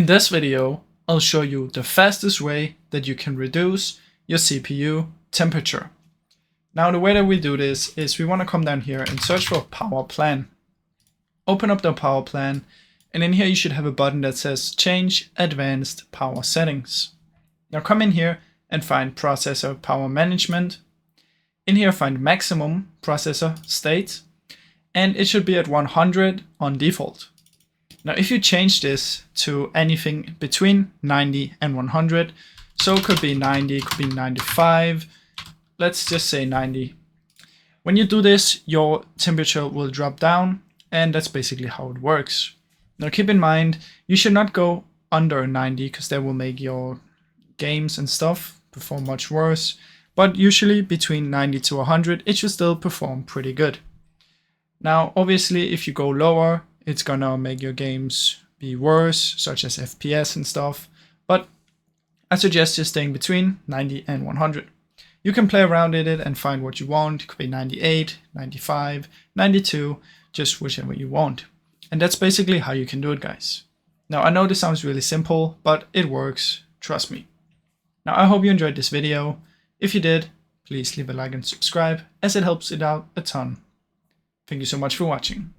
this video, I'll show you the fastest way that you can reduce your CPU temperature. Now the way that we do this is we want to come down here and search for power plan. Open up the power plan, and in here you should have a button that says change advanced power settings. Now come in here and find processor power management. In here find maximum processor state, and it should be at 100 on default. Now if you change this to anything between 90 and 100, so it could be 90, it could be 95, let's just say 90. When you do this, your temperature will drop down, and that's basically how it works. Now keep in mind, you should not go under 90 because that will make your games and stuff perform much worse, but usually between 90 to 100 it should still perform pretty good. Now obviously if you go lower, it's gonna make your games be worse, such as FPS and stuff, but I suggest just staying between 90 and 100. You can play around with it and find what you want. It could be 98, 95, 92, just whichever you want. And that's basically how you can do it, guys. Now I know this sounds really simple, but it works, trust me. Now I hope you enjoyed this video. If you did, please leave a like and subscribe, as it helps it out a ton. Thank you so much for watching.